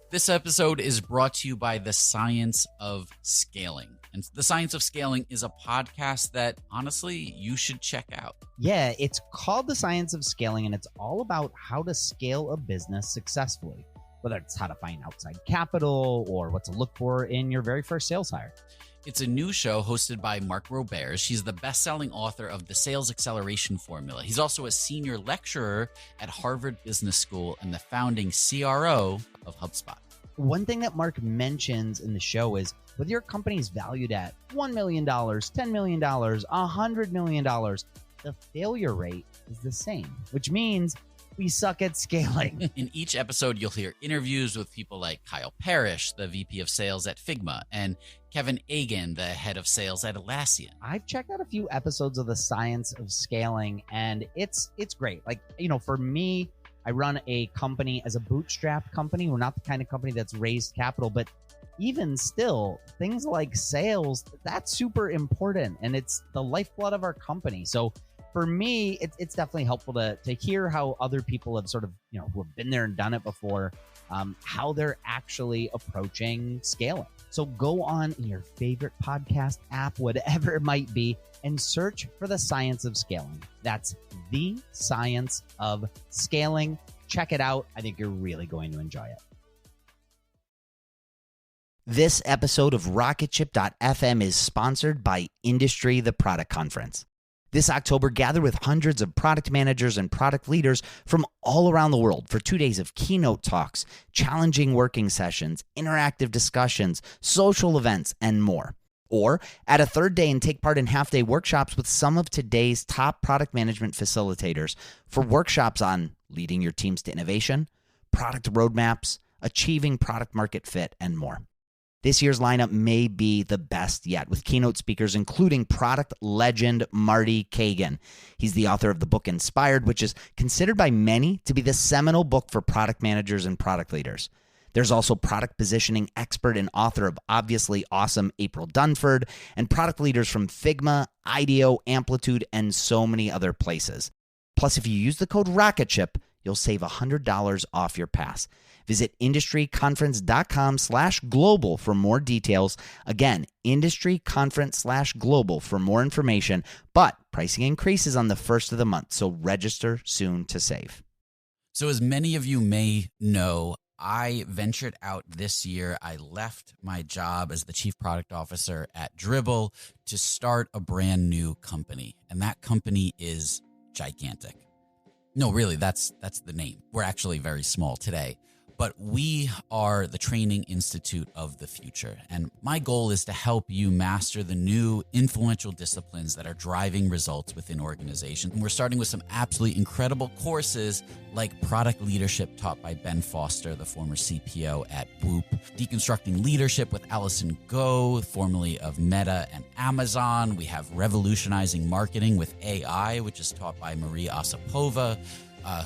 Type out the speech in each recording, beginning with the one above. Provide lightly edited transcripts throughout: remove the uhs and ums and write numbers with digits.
This episode is brought to you by The Science of Scaling. And The Science of Scaling is a podcast that, honestly, you should check out. Yeah, it's called The Science of Scaling, and it's all about how to scale a business successfully, whether it's how to find outside capital or what to look for in your very first sales hire. It's a new show hosted by Mark Fidelman. She's the best-selling author of The Sales Acceleration Formula. He's also a senior lecturer at Harvard Business School and the founding CRO of HubSpot. One thing that Mark mentions in the show is whether your company is valued at $1 million, $10 million, $100 million, the failure rate is the same, which means we suck at scaling. In each episode, you'll hear interviews with people like Kyle Parrish, the VP of Sales at Figma, and Kevin Egan, the head of sales at Atlassian. I've checked out a few episodes of The Science of Scaling, and it's great. Like, for me, I run a company as a bootstrap company. We're not the kind of company that's raised capital, but even still, things like sales, that's super important, and it's the lifeblood of our company. So for me, it's definitely helpful to hear how other people have sort of, who have been there and done it before, how they're actually approaching scaling. So go on in your favorite podcast app, whatever it might be, and search for The Science of Scaling. That's The Science of Scaling. Check it out. I think you're really going to enjoy it. This episode of Rocketship.fm is sponsored by Industry, the Product Conference. This October, gather with hundreds of product managers and product leaders from all around the world for 2 days of keynote talks, challenging working sessions, interactive discussions, social events, and more. Or add a third day and take part in half-day workshops with some of today's top product management facilitators for workshops on leading your teams to innovation, product roadmaps, achieving product market fit, and more. This year's lineup may be the best yet, with keynote speakers including product legend Marty Kagan. He's the author of the book Inspired, which is considered by many to be the seminal book for product managers and product leaders. There's also product positioning expert and author of Obviously Awesome April Dunford, and product leaders from Figma, IDEO, Amplitude, and so many other places. Plus, if you use the code Rocketship, you'll save $100 off your pass. Visit industryconference.com/global for more details. Again, industryconference/global for more information, but pricing increases on the first of the month, so register soon to save. So as many of you may know, I ventured out this year. I left my job as the chief product officer at Dribbble to start a brand new company, and that company is gigantic. No, really, that's the name. We're actually very small today, but we are the training institute of the future. And my goal is to help you master the new influential disciplines that are driving results within organizations. And we're starting with some absolutely incredible courses like product leadership taught by Ben Foster, the former CPO at Whoop, deconstructing leadership with Allison Go, formerly of Meta and Amazon. We have revolutionizing marketing with AI, which is taught by Marie Osipova,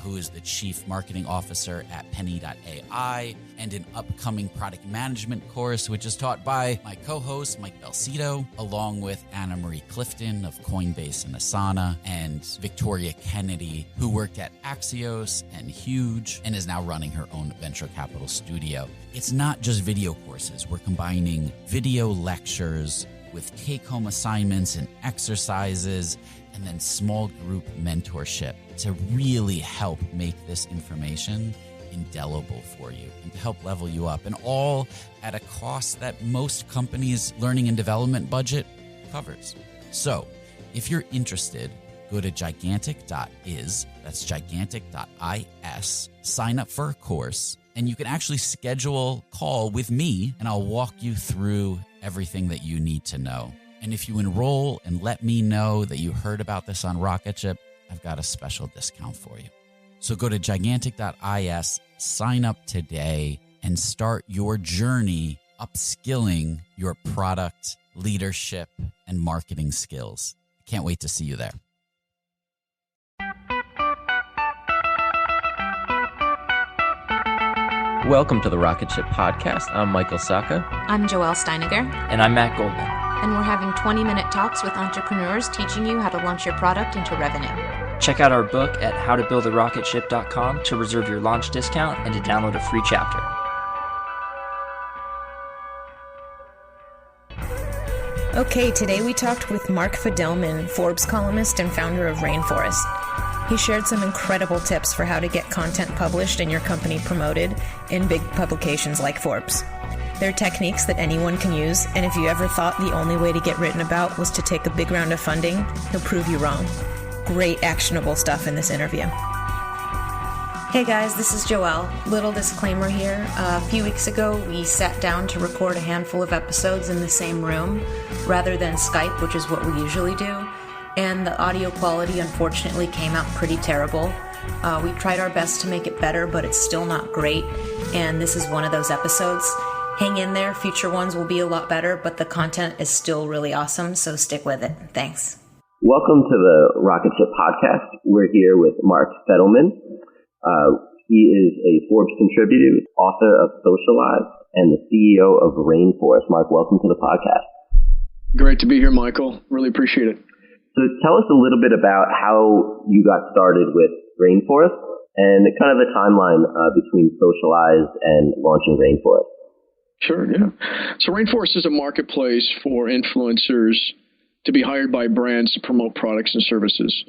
who is the chief marketing officer at Penny.ai, and an upcoming product management course, which is taught by my co-host, Mike Belcito, along with Anna Marie Clifton of Coinbase and Asana, and Victoria Kennedy, who worked at Axios and Huge, and is now running her own venture capital studio. It's not just video courses. We're combining video lectures with take-home assignments and exercises, and then small group mentorship to really help make this information indelible for you and to help level you up, and all at a cost that most companies' learning and development budget covers. So if you're interested, go to gigantic.is, that's gigantic.is, sign up for a course, and you can actually schedule a call with me, and I'll walk you through everything that you need to know. And if you enroll and let me know that you heard about this on Rocketship, I've got a special discount for you. So go to gigantic.is, sign up today, and start your journey upskilling your product, leadership, and marketing skills. I can't wait to see you there. Welcome to the Rocketship podcast. I'm Michael Sacca. I'm Joelle Steiniger. And I'm Matt Goldman. And we're having 20-minute talks with entrepreneurs teaching you how to launch your product into revenue. Check out our book at howtobuildarocketship.com to reserve your launch discount and to download a free chapter. Okay, today we talked with Mark Fidelman, Forbes columnist and founder of Raynforest. He shared some incredible tips for how to get content published and your company promoted in big publications like Forbes. They're techniques that anyone can use, and if you ever thought the only way to get written about was to take a big round of funding, he'll prove you wrong. Great actionable stuff in this interview. Hey guys, this is Joelle. Little disclaimer here. A few weeks ago, we sat down to record a handful of episodes in the same room rather than Skype, which is what we usually do. And the audio quality unfortunately came out pretty terrible. We tried our best to make it better, but it's still not great. And this is one of those episodes. Hang in there. Future ones will be a lot better, but the content is still really awesome, so stick with it. Thanks. Welcome to the Rocketship podcast. We're here with Mark Fidelman. He is a Forbes contributor, author of Socialize, and the CEO of Raynforest. Mark, welcome to the podcast. Great to be here, Michael. Really appreciate it. So tell us a little bit about how you got started with Raynforest and kind of the timeline between Socialize and launching Raynforest. Sure, yeah. So Raynforest is a marketplace for influencers to be hired by brands to promote products and services.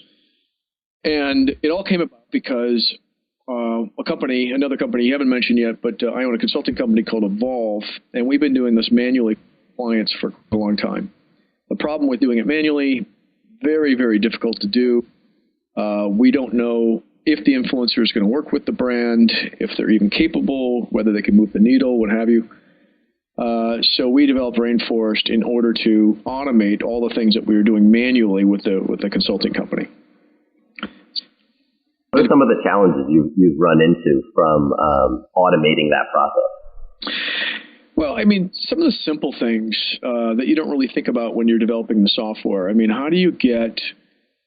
And it all came about because another company you haven't mentioned yet, but I own a consulting company called Evolve, and we've been doing this manually for clients for a long time. The problem with doing it manually, very, very difficult to do. We don't know if the influencer is going to work with the brand, if they're even capable, whether they can move the needle, what have you. So we developed Raynforest in order to automate all the things that we were doing manually with the consulting company. What are some of the challenges you've run into from automating that process? Well, I mean, some of the simple things that you don't really think about when you're developing the software. I mean, how do you get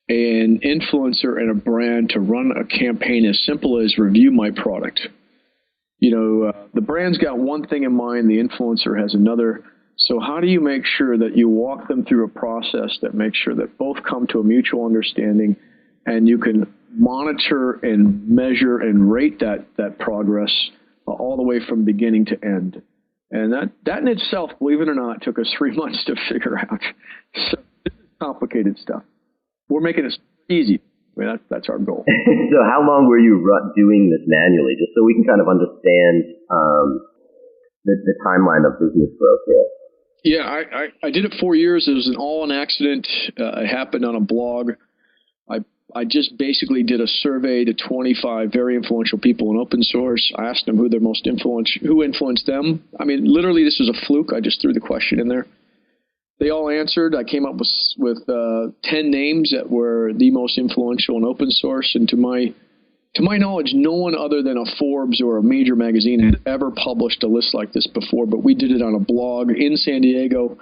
an influencer and a brand to run a campaign as simple as review my product? You know, the brand's got one thing in mind, the influencer has another. So how do you make sure that you walk them through a process that makes sure that both come to a mutual understanding and you can monitor and measure and rate that progress all the way from beginning to end? And that in itself, believe it or not, took us 3 months to figure out. So this is complicated stuff. We're making it easy. I mean, that's our goal. So how long were you doing this manually, just so we can kind of understand the timeline of business growth here? Yeah, I did it 4 years. It was an accident. It happened on a blog. I just basically did a survey to 25 very influential people in open source. I asked them who influenced them. I mean, literally, this was a fluke. I just threw the question in there. They all answered. I came up with 10 names that were the most influential in open source. And to my knowledge, no one other than a Forbes or a major magazine had ever published a list like this before. But we did it on a blog in San Diego,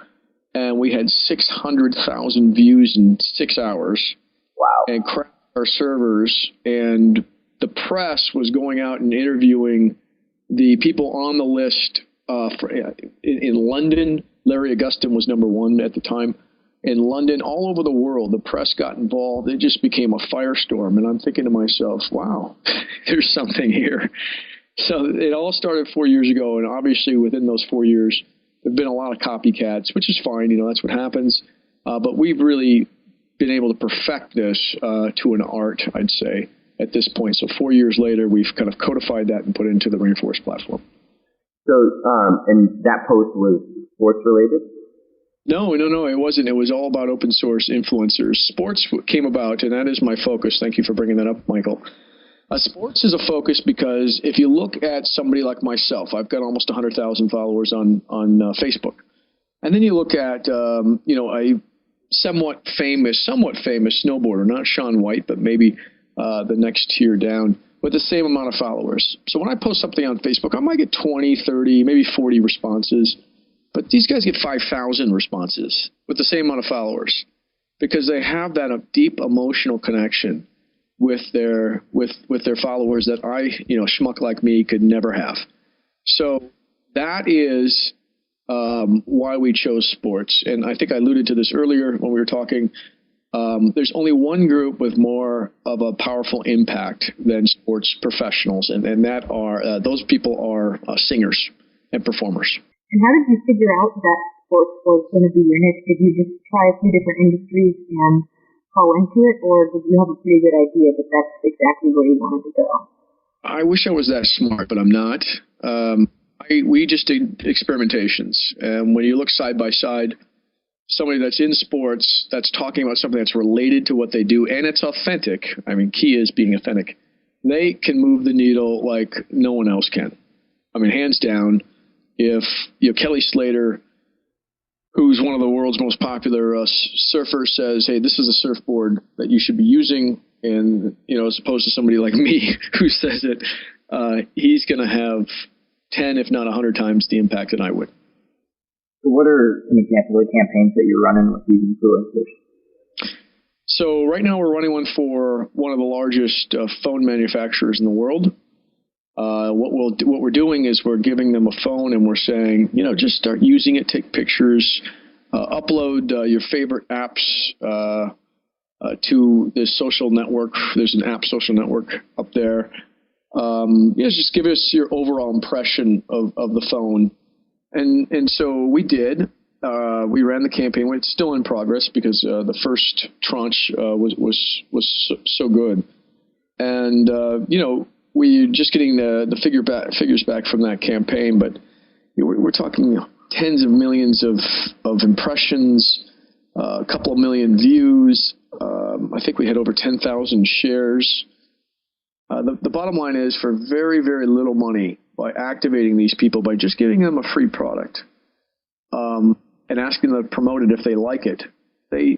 and we had 600,000 views in 6 hours. Wow. And crashed our servers, and the press was going out and interviewing the people on the list in London. Larry Augustin was number one at the time. In London, all over the world, the press got involved. It just became a firestorm, and I'm thinking to myself, wow, there's something here. So it all started 4 years ago, and obviously within those 4 years, there have been a lot of copycats, which is fine. You know, that's what happens. But we've really been able to perfect this to an art, I'd say, at this point. So 4 years later, we've kind of codified that and put it into the Raynforest platform. So, and that post was sports related? No, it wasn't. It was all about open source influencers. Sports came about, and that is my focus. Thank you for bringing that up, Michael. Sports is a focus because if you look at somebody like myself, I've got almost 100,000 followers on Facebook. And then you look at, a somewhat famous snowboarder, not Shaun White, but maybe the next tier down with the same amount of followers. So when I post something on Facebook, I might get 20, 30, maybe 40 responses. But these guys get 5,000 responses with the same amount of followers because they have that deep emotional connection with their followers that schmuck like me could never have. So that is why we chose sports. And I think I alluded to this earlier when we were talking. There's only one group with more of a powerful impact than sports professionals, and those people are singers and performers. And how did you figure out that sports was going to be your niche, did you just try a few different industries and call into it, or did you have a pretty good idea that that's exactly where you wanted to go? I wish I was that smart, but I'm not. We just did experimentations. And when you look side by side, somebody that's in sports, that's talking about something that's related to what they do, and it's authentic. I mean, key is being authentic. They can move the needle like no one else can. I mean, hands down, if Kelly Slater, who's one of the world's most popular surfers, says, hey, this is a surfboard that you should be using, and, as opposed to somebody like me who says it, he's going to have 10, if not 100 times the impact that I would. So what are some examples of campaigns that you're running with these influencers? So right now we're running one for one of the largest phone manufacturers in the world. What we're doing is we're giving them a phone and we're saying, just start using it, take pictures, upload your favorite apps to this social network. There's an app social network up there. Just give us your overall impression of the phone. And so we did. We ran the campaign. It's still in progress because the first tranche was so good. And we're just getting the figures back from that campaign, but we're talking tens of millions of impressions, a couple of million views. I think we had over 10,000 shares. The bottom line is, for very, very little money, by activating these people, by just giving them a free product and asking them to promote it if they like it, they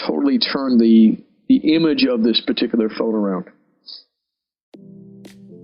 totally turn the image of this particular phone around.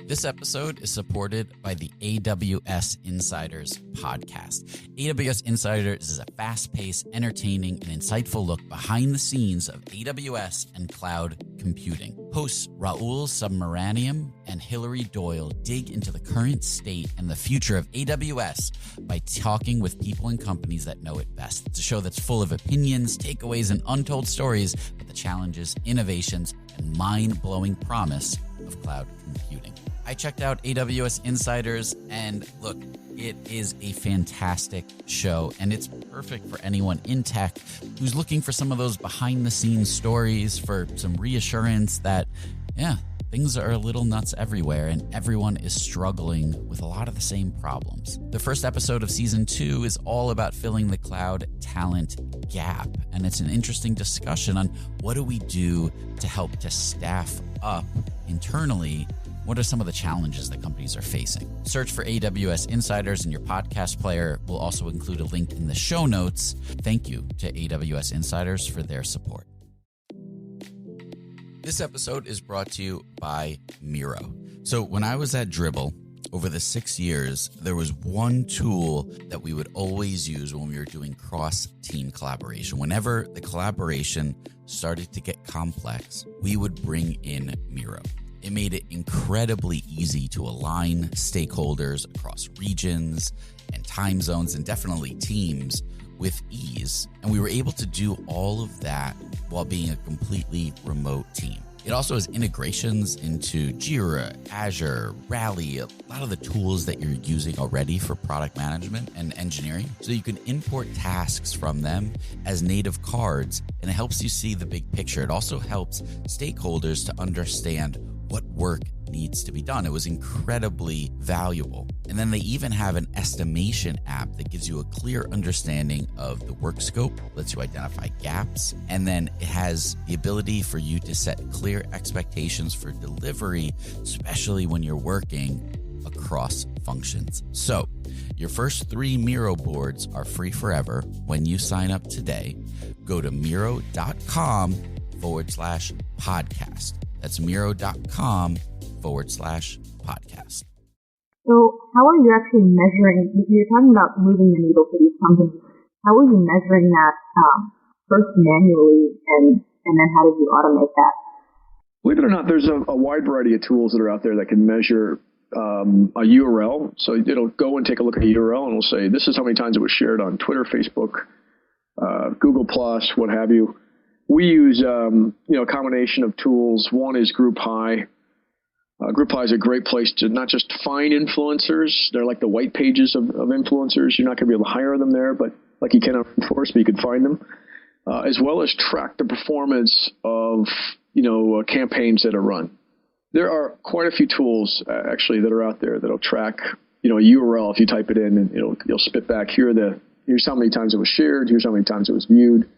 This episode is supported by the AWS Insiders podcast. AWS Insiders is a fast-paced, entertaining, and insightful look behind the scenes of AWS and cloud computing. Hosts Raul Submaranian and Hillary Doyle dig into the current state and the future of AWS by talking with people and companies that know it best. It's a show that's full of opinions, takeaways, and untold stories about the challenges, innovations, and mind-blowing promise of cloud computing. I checked out AWS Insiders, and look, it is a fantastic show, and it's perfect for anyone in tech who's looking for some of those behind-the-scenes stories, for some reassurance that, things are a little nuts everywhere, and everyone is struggling with a lot of the same problems. The first episode of season 2 is all about filling the cloud talent gap, and it's an interesting discussion on what do we do to help to staff up internally. What are some of the challenges that companies are facing? Search for AWS Insiders in your podcast player. We'll also include a link in the show notes. Thank you to AWS Insiders for their support. This episode is brought to you by Miro. So when I was at Dribbble, over the 6 years, there was one tool that we would always use when we were doing cross-team collaboration. Whenever the collaboration started to get complex, we would bring in Miro. It made it incredibly easy to align stakeholders across regions and time zones, and definitely teams, with ease. And we were able to do all of that while being a completely remote team. It also has integrations into Jira, Azure, Rally, a lot of the tools that you're using already for product management and engineering. So you can import tasks from them as native cards, and it helps you see the big picture. It also helps stakeholders to understand what work needs to be done. It was incredibly valuable. And then they even have an estimation app that gives you a clear understanding of the work scope, lets you identify gaps, and then it has the ability for you to set clear expectations for delivery, especially when you're working across functions. So your first 3 Miro boards are free forever when you sign up today. Go to Miro.com/podcast. That's Miro.com/podcast. So how are you actually measuring, you're talking about moving the needle for these companies, how are you measuring that first manually, and then how did you automate that? Believe it or not, there's a wide variety of tools that are out there that can measure a URL. So it'll go and take a look at a URL and it'll say, this is how many times it was shared on Twitter, Facebook, Google+, what have you. We use a combination of tools. One is GroupHigh. GroupHigh is a great place to not just find influencers. They're like the white pages of influencers. You're not going to be able to hire them there, but like you can on Raynforest, but you can find them, as well as track the performance of, campaigns that are run. There are quite a few tools, actually, that are out there that'll track, a URL. If you type it in, and you'll spit back, here's how many times it was shared, here's how many times it was viewed.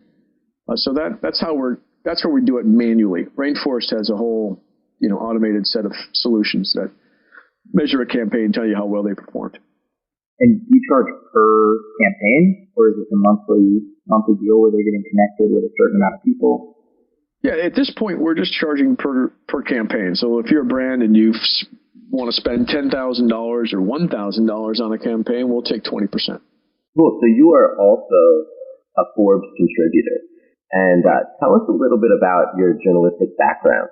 So that's how we do it manually. Raynforest has a whole, automated set of solutions that measure a campaign, tell you how well they performed. And you charge per campaign, or is it a monthly deal where they're getting connected with a certain amount of people? Yeah, at this point, we're just charging per campaign. So if you're a brand and you want to spend $10,000 or $1,000 on a campaign, we'll take 20%. Cool. So you are also a Forbes contributor. And tell us a little bit about your journalistic background.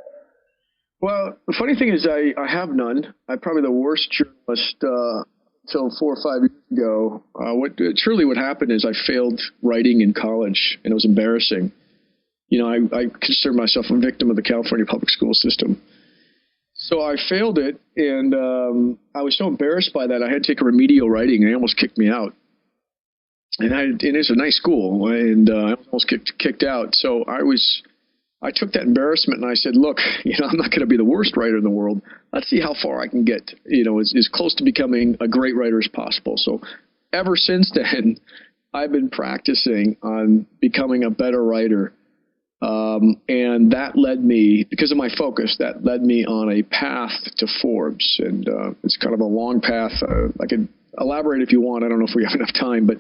Well, the funny thing is I have none. I'm probably the worst journalist until 4 or 5 years ago. What happened is I failed writing in college, and it was embarrassing. I consider myself a victim of the California public school system. So I failed it, and I was so embarrassed by that, I had to take a remedial writing, and they almost kicked me out. And it's a nice school, and I almost kicked out. So I took that embarrassment and I said, look, I'm not going to be the worst writer in the world. Let's see how far I can get, as close to becoming a great writer as possible. So ever since then, I've been practicing on becoming a better writer. And that led me, because of my focus, that led me on a path to Forbes. And it's kind of a long path. I could elaborate if you want. I don't know if we have enough time, but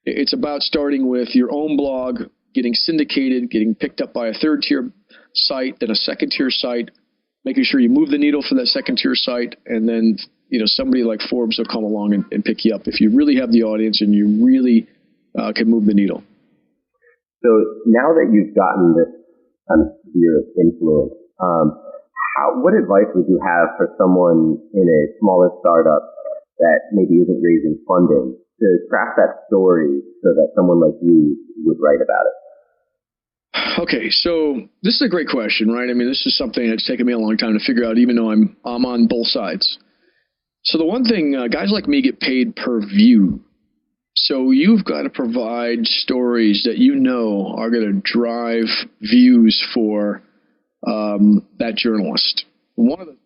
it's about starting with your own blog, getting syndicated, getting picked up by a third-tier site, then a second-tier site, making sure you move the needle for that second-tier site, and then somebody like Forbes will come along and pick you up if you really have the audience and you really can move the needle. So now that you've gotten this kind of sphere of influence, what advice would you have for someone in a smaller startup that maybe isn't raising funding to craft that story so that someone like you would write about it? Okay, so this is a great question, right? I mean, this is something that's taken me a long time to figure out, even though I'm on both sides. So the one thing, guys like me get paid per view. So you've got to provide stories that are going to drive views for that journalist. One of the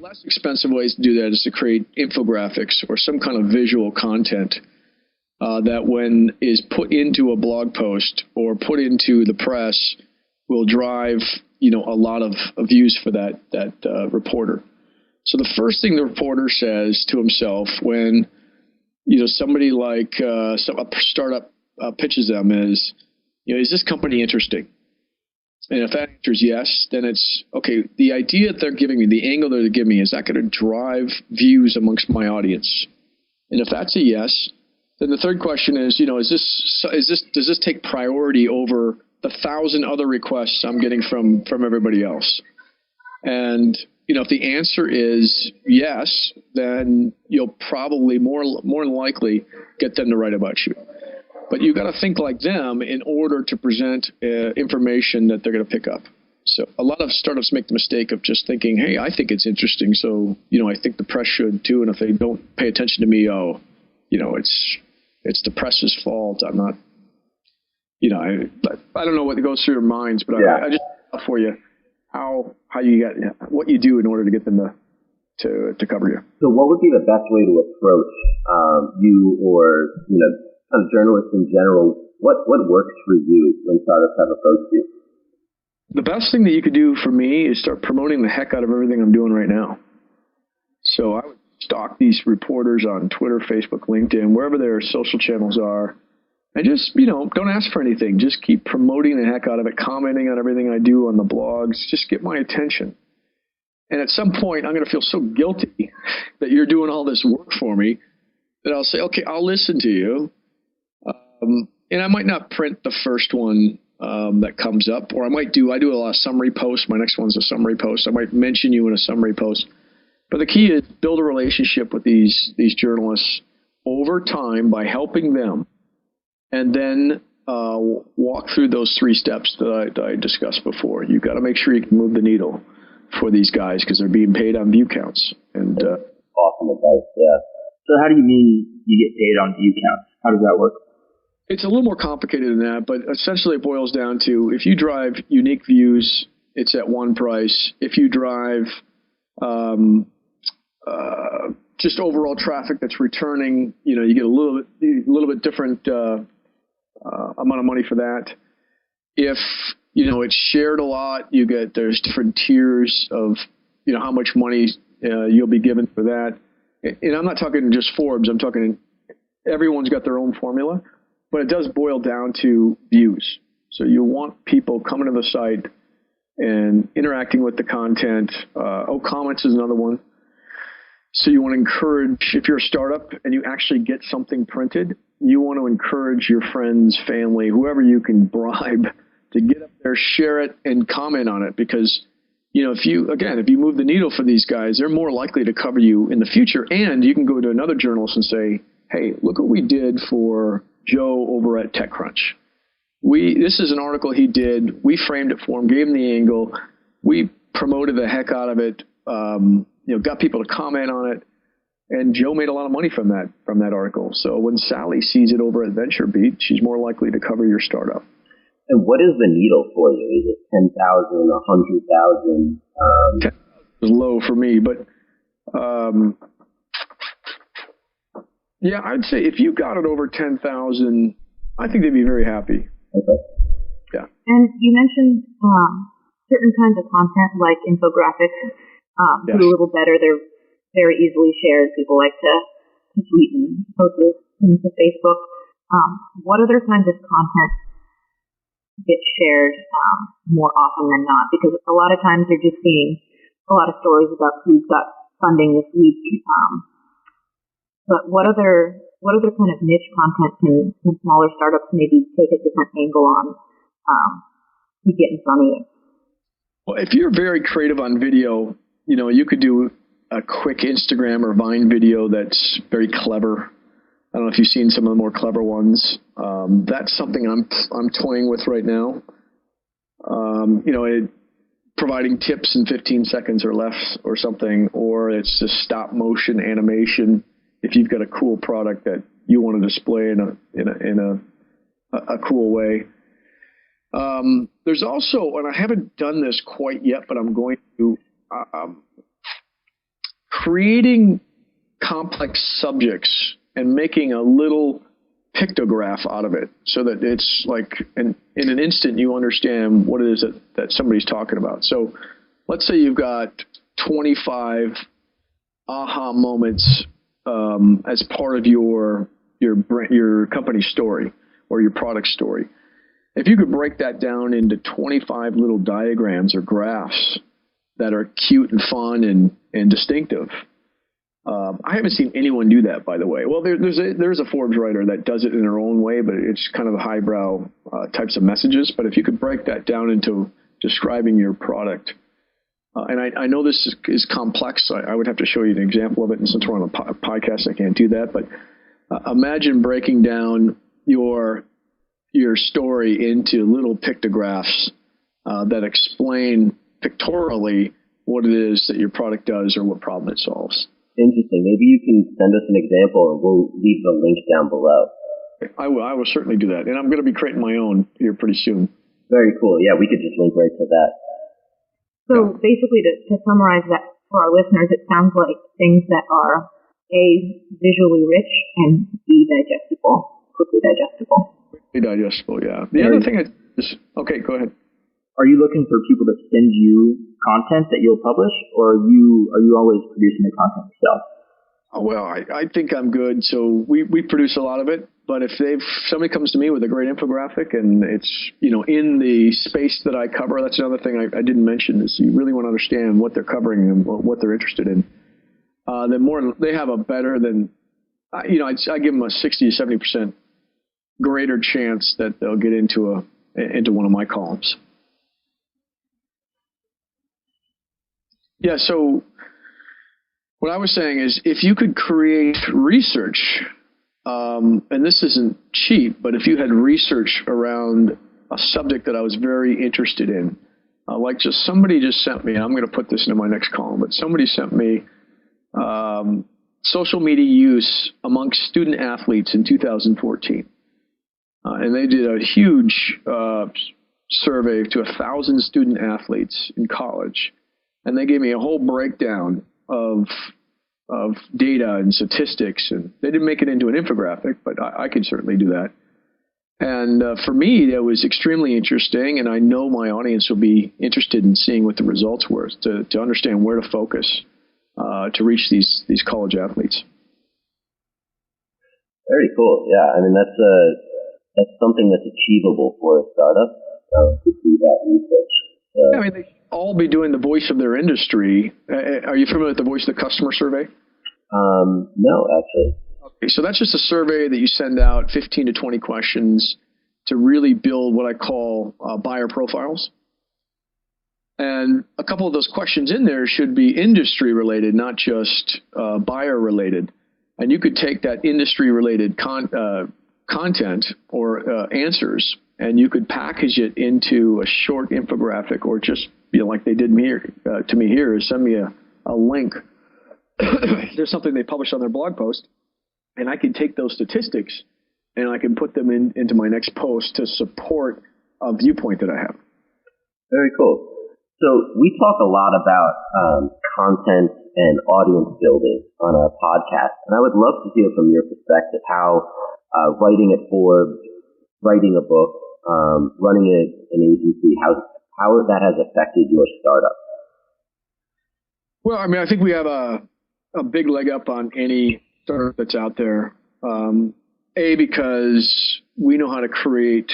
less expensive ways to do that is to create infographics or some kind of visual content that when is put into a blog post or put into the press will drive, a lot of views for that reporter. So the first thing the reporter says to himself when somebody like a startup pitches them is this company interesting? And if that answer is yes, then it's, okay, the idea that they're giving me, the angle they're giving me, is that going to drive views amongst my audience? And if that's a yes, then the third question is, does this take priority over the 1,000 other requests I'm getting from everybody else? And if the answer is yes, then you'll probably more than likely get them to write about you. But you've got to think like them in order to present information that they're going to pick up. So a lot of startups make the mistake of just thinking, hey, I think it's interesting, so I think the press should too. And if they don't pay attention to me, it's the press's fault. I'm not, I don't know what goes through their minds, but I just for you how you got what you do in order to get them to cover you. So what would be the best way to approach you or kind of journalists in general? What works for you when startups have approached you? The best thing that you could do for me is start promoting the heck out of everything I'm doing right now. So I would stalk these reporters on Twitter, Facebook, LinkedIn, wherever their social channels are, and just, don't ask for anything. Just keep promoting the heck out of it, commenting on everything I do on the blogs. Just get my attention. And at some point, I'm going to feel so guilty that you're doing all this work for me that I'll say, okay, I'll listen to you. And I might not print the first one that comes up, or I do a lot of summary posts. My next one's a summary post. I might mention you in a summary post. But the key is build a relationship with these journalists over time by helping them, and then walk through those 3 steps that I discussed before. You've got to make sure you can move the needle for these guys because they're being paid on view counts. And awesome advice, yeah. So how do you mean you get paid on view counts? How does that work? It's a little more complicated than that, but essentially it boils down to if you drive unique views, it's at one price. If you drive just overall traffic that's returning, you get a little bit different amount of money for that. If it's shared a lot, there's different tiers of how much money you'll be given for that. And I'm not talking just Forbes. I'm talking everyone's got their own formula, but it does boil down to views. So you want people coming to the site and interacting with the content. Comments is another one. So you want to encourage, if you're a startup and you actually get something printed, you want to encourage your friends, family, whoever you can bribe to get up there, share it, and comment on it. Because, if you move the needle for these guys, they're more likely to cover you in the future. And you can go to another journalist and say, hey, look what we did for Joe over at TechCrunch. This is an article he did. We framed it for him, gave him the angle. We promoted the heck out of it. Got people to comment on it, and Joe made a lot of money from that article. So when Sally sees it over at VentureBeat, she's more likely to cover your startup. And what is the needle for you? Is it 10,000, 100,000? 10,000 is low for me, but I'd say if you got it over 10,000, I think they'd be very happy. Okay. Yeah. And you mentioned certain kinds of content like infographics. Yes. Do a little better. They're very easily shared. People like to tweet and post those things to Facebook. What other kinds of content get shared more often than not? Because a lot of times you're just seeing a lot of stories about who's got funding this week. But what other kind of niche content can smaller startups maybe take a different angle on to get in front of you? Well, if you're very creative on video, you could do a quick Instagram or Vine video that's very clever. I don't know if you've seen some of the more clever ones. That's something I'm toying with right now. Providing tips in 15 seconds or less or something, or it's just stop motion animation. If you've got a cool product that you want to display in a cool way. There's also, and I haven't done this quite yet, but I'm going to, creating complex subjects and making a little pictograph out of it so that it's like in an instant you understand what it is that somebody's talking about. So let's say you've got 25 aha moments as part of your company story or your product story. If you could break that down into 25 little diagrams or graphs that are cute and fun and distinctive. I haven't seen anyone do that, by the way. Well, there's a Forbes writer that does it in her own way, but it's kind of the highbrow types of messages. But if you could break that down into describing your product, and I know this is complex. I would have to show you an example of it, and since we're on a podcast, I can't do that. But imagine breaking down your story into little pictographs that explain pictorially what it is that your product does or what problem it solves. Interesting. Maybe you can send us an example and we'll leave the link down below. I will certainly do that. And I'm going to be creating my own here pretty soon. Very cool. Yeah, we could just link right to that. So basically, to summarize that for our listeners, it sounds like things that are A, visually rich, and B, quickly digestible. Quickly digestible, yeah. The other thing is, okay, go ahead. Are you looking for people to send you content that you'll publish, or are you always producing the content yourself? Oh, well, I think I'm good. So we produce a lot of it. But if somebody comes to me with a great infographic and it's in the space that I cover, that's another thing I didn't mention is you really want to understand what they're covering and what they're interested in. The more they have a better than I give them a 60 to 70% greater chance that they'll get into one of my columns. Yeah, so what I was saying is if you could create research, and this isn't cheap, but if you had research around a subject that I was very interested in, like somebody just sent me, and I'm going to put this into my next column, but somebody sent me social media use amongst student athletes in 2014. And they did a huge survey to 1,000 student athletes in college. And they gave me a whole breakdown of data and statistics. And they didn't make it into an infographic, but I could certainly do that. And for me, that was extremely interesting. And I know my audience will be interested in seeing what the results were to understand where to focus to reach these college athletes. Very cool. Yeah, I mean, that's something that's achievable for a startup to do that research. I mean, they all be doing the voice of their industry. Are you familiar with the Voice of the Customer survey? No, actually. Okay, so that's just a survey that you send out 15 to 20 questions to really build what I call buyer profiles. And a couple of those questions in there should be industry related, not just buyer related. And you could take that industry related content or answers, and you could package it into a short infographic, or just like they did to me here, is send me a link. There's something they published on their blog post, and I can take those statistics and I can put them into my next post to support a viewpoint that I have. Very cool. So we talk a lot about content and audience building on our podcast, and I would love to hear from your perspective how writing at Forbes, writing a book, running an agency, how that has affected your startup. Well, I mean, I think we have a big leg up on any startup that's out there. Because we know how to create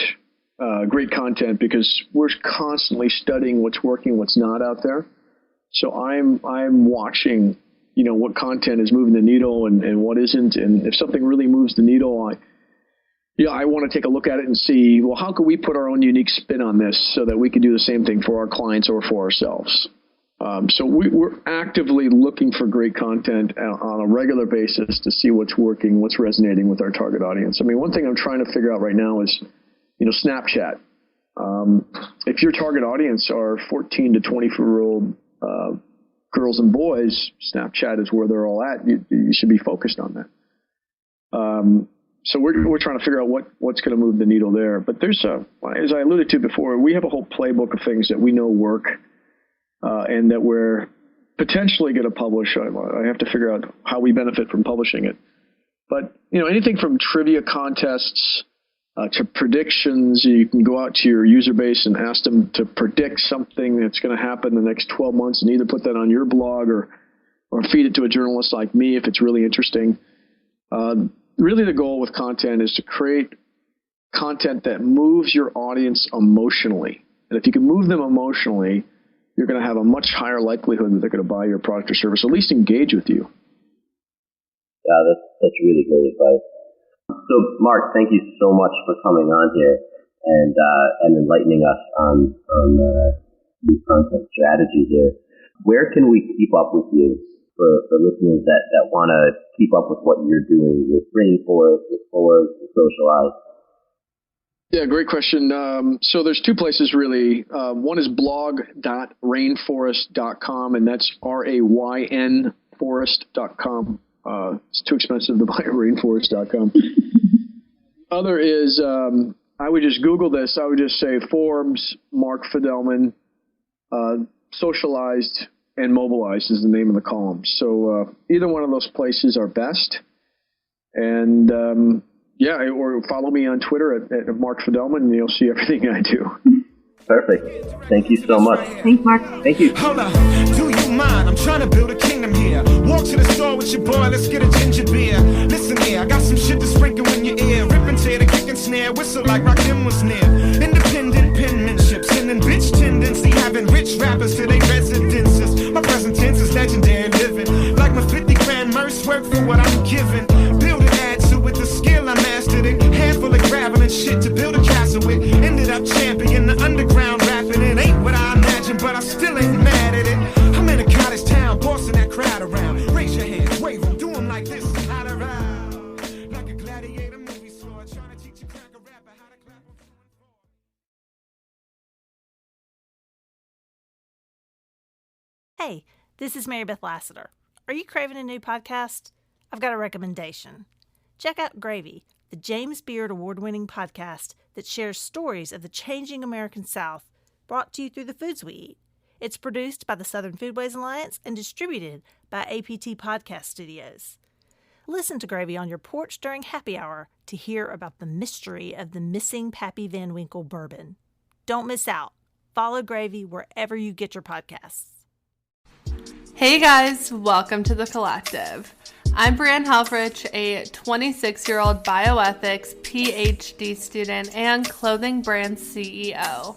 great content, because we're constantly studying what's working, what's not out there. So I'm watching, what content is moving the needle and what isn't. And if something really moves the needle, I want to take a look at it and see, well, how can we put our own unique spin on this so that we can do the same thing for our clients or for ourselves? So we're actively looking for great content on a regular basis to see what's working, what's resonating with our target audience. I mean, one thing I'm trying to figure out right now is, Snapchat. If your target audience are 14 to 24-year-old girls and boys, Snapchat is where they're all at. You should be focused on that. So we're trying to figure out what's going to move the needle there. But there's as I alluded to before, we have a whole playbook of things that we know work. And that we're potentially going to publish. I have to figure out how we benefit from publishing it. But, anything from trivia contests to predictions. You can go out to your user base and ask them to predict something that's going to happen in the next 12 months and either put that on your blog or feed it to a journalist like me if it's really interesting. Really the goal with content is to create content that moves your audience emotionally. And if you can move them emotionally, you're going to have a much higher likelihood that they're going to buy your product or service, or at least engage with you. Yeah, that's really great advice. So, Mark, thank you so much for coming on here and enlightening us on your content strategy here. Where can we keep up with you for listeners that want to keep up with what you're doing with Raynforest, with Forbes, with Socialize? Yeah, great question. So there's two places really. One is blog.raynforest.com, and that's RAYN forest.com. It's too expensive to buy at rainforest.com. Other is, I would just Google this. I would just say Forbes, Mark Fidelman, Socialized, and Mobilized is the name of the column. So either one of those places are best. And or follow me on Twitter at Mark Fidelman, and you'll see everything I do. Perfect. Thank you so much. Thanks, Mark. Thank you. Hold up. Do you mind? I'm trying to build a kingdom here. Walk to the store with your boy. Let's get a ginger beer. Listen here, I got some shit to sprinkle in your ear. Rip and tear the kick and snare. Whistle like Rakim was near. Independent penmanship. Sending bitch tendency. Having rich rappers to their residences. My present tense is legendary living. Like my 50 grand merch work for what I'm giving. Build and add to it. The skill I mastered it. Handful of gravel and shit to build a castle with. Ended up champion the underground rapping. It ain't what I imagined, but I still ain't mad at it. I'm in a cottage town, bossing that crowd around. Raise your hands, wave them, do them like this. Out around. Like a gladiator movie star, trying to teach a cracker rapper how to clap. Hey, this is Mary Beth Lassiter. Are you craving a new podcast? I've got a recommendation. Check out Gravy, the James Beard Award-winning podcast that shares stories of the changing American South, brought to you through the foods we eat. It's produced by the Southern Foodways Alliance and distributed by APT Podcast Studios. Listen to Gravy on your porch during happy hour to hear about the mystery of the missing Pappy Van Winkle bourbon. Don't miss out. Follow Gravy wherever you get your podcasts. Hey guys, welcome to The Collective. I'm Brianne Helfrich, a 26-year-old bioethics PhD student and clothing brand CEO.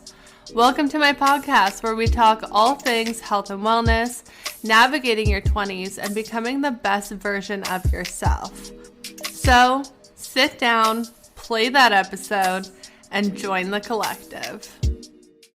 Welcome to my podcast where we talk all things health and wellness, navigating your 20s, and becoming the best version of yourself. So, sit down, play that episode, and join the collective.